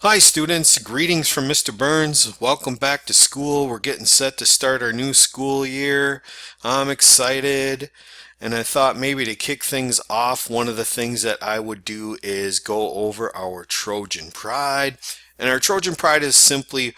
Hi students, greetings from Mr. Burns. Welcome back to school. We're getting set to start our new school year. I'm excited, and I thought maybe to kick things off, one of the things that I would do is go over our Trojan Pride. And our Trojan Pride is simply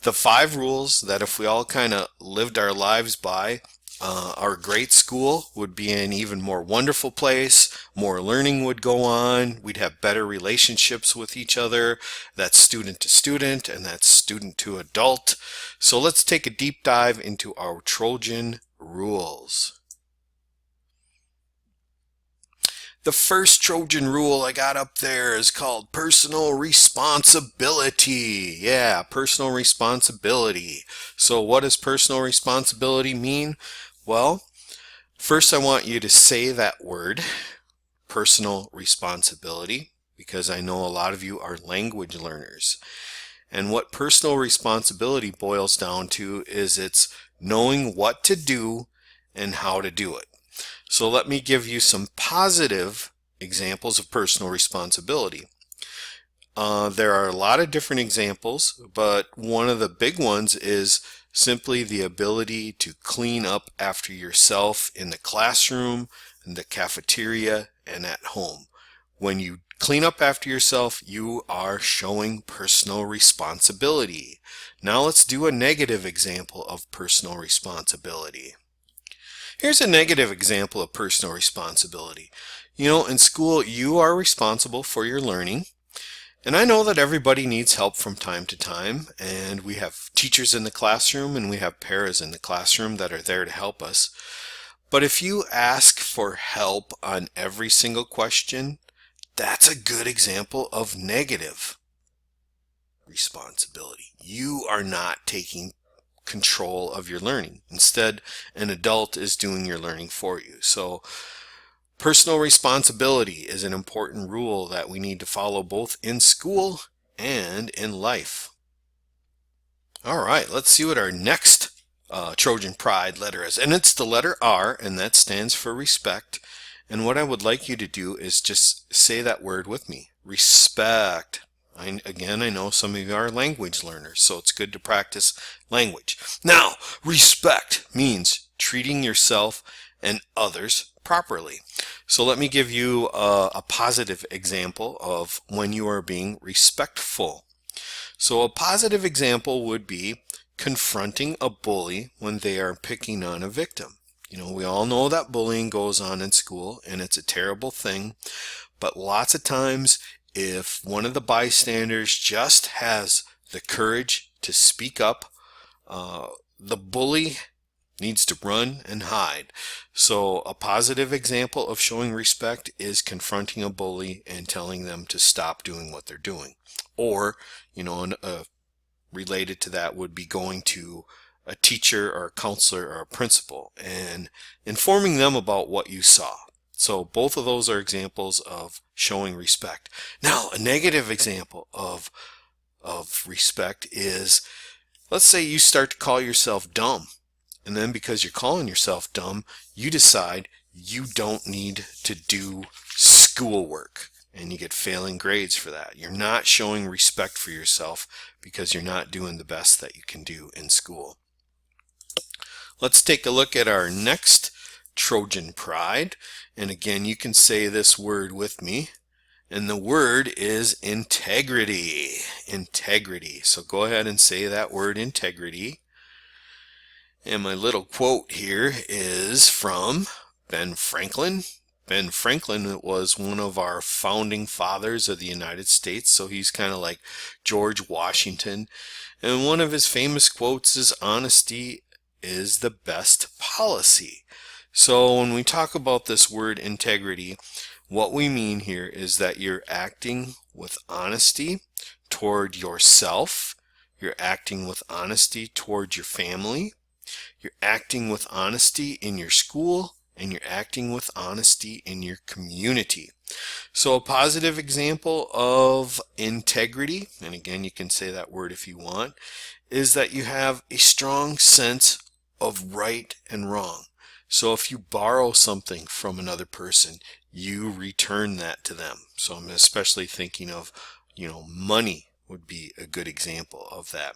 the 5 rules that if we all kind of lived our lives by, our great school would be an even more wonderful place. More learning would go on. We'd have better relationships with each other. That's student to student and that's student to adult. So let's take a deep dive into our Trojan rules. The first Trojan rule I got up there is called personal responsibility. Yeah, personal responsibility. So what does personal responsibility mean? Well, first I want you to say that word, personal responsibility, because I know a lot of you are language learners. And what personal responsibility boils down to is it's knowing what to do and how to do it. So let me give you some positive examples of personal responsibility. There are a lot of different examples, but one of the big ones is simply the ability to clean up after yourself in the classroom, in the cafeteria, and at home. When you clean up after yourself, you are showing personal responsibility. Now let's do a negative example of personal responsibility. Here's a negative example of personal responsibility. In school, you are responsible for your learning. And I know that everybody needs help from time to time, and we have teachers in the classroom and we have paras in the classroom that are there to help us. But if you ask for help on every single question, that's a good example of negative responsibility. You are not taking control of your learning. Instead, an adult is doing your learning for you. So personal responsibility is an important rule that we need to follow both in school and in life. All right, let's see what our next Trojan Pride letter is. And it's the letter R, and that stands for respect. And what I would like you to do is just say that word with me. Respect. Again, I know some of you are language learners, so it's good to practice language. Now, respect means treating yourself and others properly. So let me give you a positive example of when you are being respectful. So a positive example would be confronting a bully when they are picking on a victim. We all know that bullying goes on in school and it's a terrible thing, but lots of times if one of the bystanders just has the courage to speak up, the bully needs to run and hide. So a positive example of showing respect is confronting a bully and telling them to stop doing what they're doing. Or, related to that would be going to a teacher or a counselor or a principal and informing them about what you saw. So both of those are examples of showing respect. Now, a negative example of respect is, let's say you start to call yourself dumb. And then because you're calling yourself dumb, you decide you don't need to do schoolwork. And you get failing grades for that. You're not showing respect for yourself because you're not doing the best that you can do in school. Let's take a look at our next Trojan Pride. And again, you can say this word with me. And the word is integrity. Integrity. So go ahead and say that word, integrity. And my little quote here is from Ben Franklin. Ben Franklin was one of our founding fathers of the United States, so he's kind of like George Washington. And one of his famous quotes is, "Honesty is the best policy." So when we talk about this word integrity, what we mean here is that you're acting with honesty toward yourself, you're acting with honesty toward your family, you're acting with honesty in your school, and you're acting with honesty in your community. So a positive example of integrity, and again you can say that word if you want, is that you have a strong sense of right and wrong. So if you borrow something from another person, you return that to them. So I'm especially thinking of, money would be a good example of that.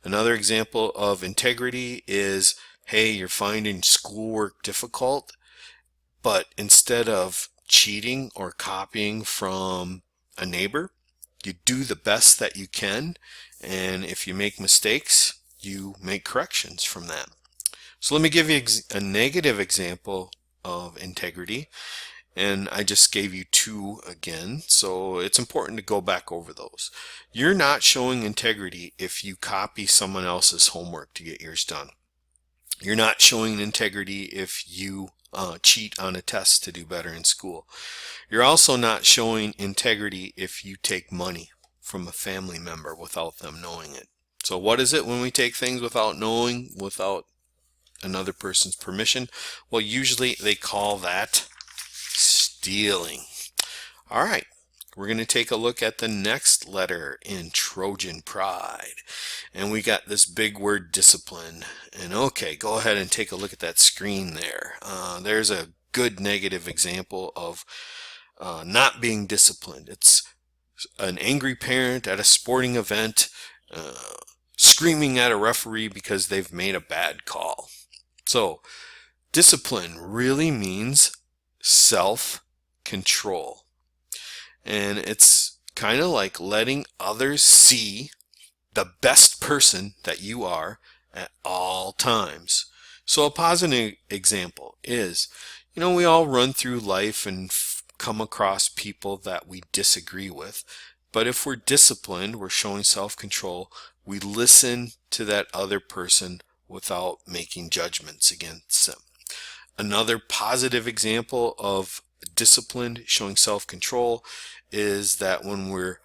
Another example of integrity is, hey, you're finding schoolwork difficult, but instead of cheating or copying from a neighbor, you do the best that you can, and if you make mistakes, you make corrections from that. So let me give you a negative example of integrity, and I just gave you two again, so it's important to go back over those. You're not showing integrity if you copy someone else's homework to get yours done. You're not showing integrity if you cheat on a test to do better in school. You're also not showing integrity if you take money from a family member without them knowing it. So what is it when we take things without knowing, without another person's permission? Well, usually they call that stealing. All right, we're going to take a look at the next letter in Trojan pride. And we got this big word, discipline. And okay, go ahead and take a look at that screen there. There's a good negative example of not being disciplined. It's an angry parent at a sporting event screaming at a referee because they've made a bad call. So discipline really means self-control. And it's kind of like letting others see the best person that you are at all times. So a positive example is, we all run through life and come across people that we disagree with. But if we're disciplined, we're showing self-control, we listen to that other person without making judgments against them. Another positive example of disciplined, showing self-control, is that when we're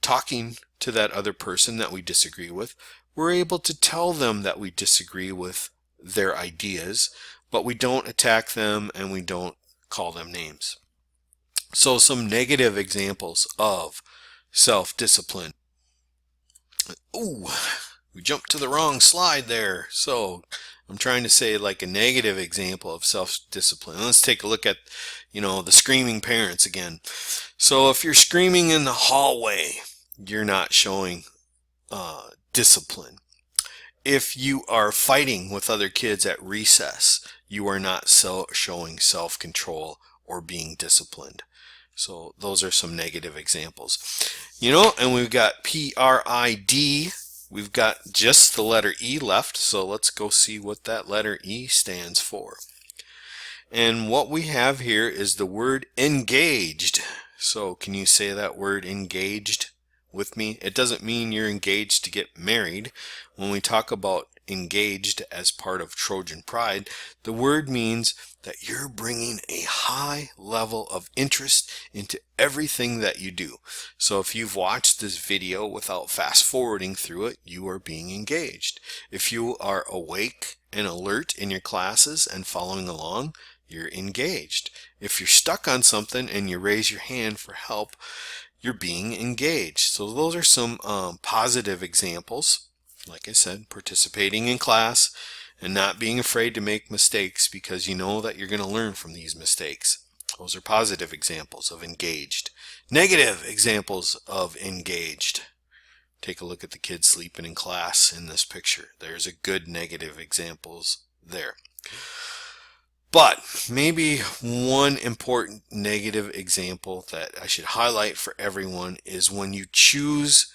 talking to that other person that we disagree with, we're able to tell them that we disagree with their ideas, but we don't attack them and we don't call them names. So some negative examples of self-discipline. Ooh, we jumped to the wrong slide there. So I'm trying to say like a negative example of self-discipline. Let's take a look at, the screaming parents again. So if you're screaming in the hallway, you're not showing discipline. If you are fighting with other kids at recess, you are not showing self-control or being disciplined. So those are some negative examples. And we've got PRID. We've got just the letter E left, so let's go see what that letter E stands for. And what we have here is the word engaged. So can you say that word engaged with me? It doesn't mean you're engaged to get married. When we talk about engaged as part of Trojan pride, the word means that you're bringing a high level of interest into everything that you do. So if you've watched this video without fast forwarding through it, you are being engaged. If you are awake and alert in your classes and following along, you're engaged. If you're stuck on something and you raise your hand for help, you're being engaged. So those are some positive examples. Like I said, participating in class and not being afraid to make mistakes because you know that you're going to learn from these mistakes. Those are positive examples of engaged. Negative examples of engaged. Take a look at the kids sleeping in class in this picture. There's a good negative examples there. But maybe one important negative example that I should highlight for everyone is when you choose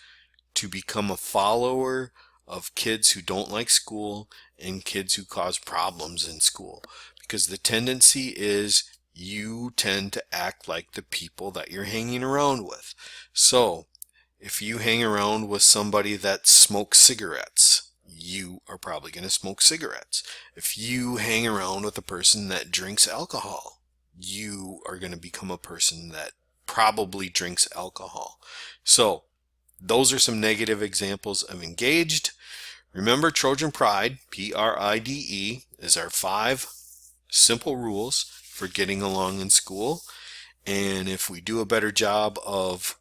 to become a follower of kids who don't like school and kids who cause problems in school. Because the tendency is you tend to act like the people that you're hanging around with. So if you hang around with somebody that smokes cigarettes, you are probably going to smoke cigarettes. If you hang around with a person that drinks alcohol, you are going to become a person that probably drinks alcohol. So those are some negative examples of engaged. Remember, Trojan Pride, P-R-I-D-E, is our 5 simple rules for getting along in school. And if we do a better job of,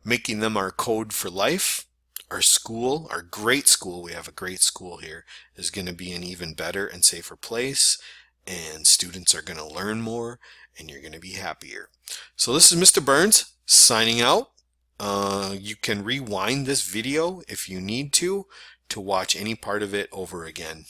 making them our code for life, our school, our great school, we have a great school here, is going to be an even better and safer place. And students are going to learn more and you're going to be happier. So this is Mr. Burns signing out. You can rewind this video if you need to watch any part of it over again.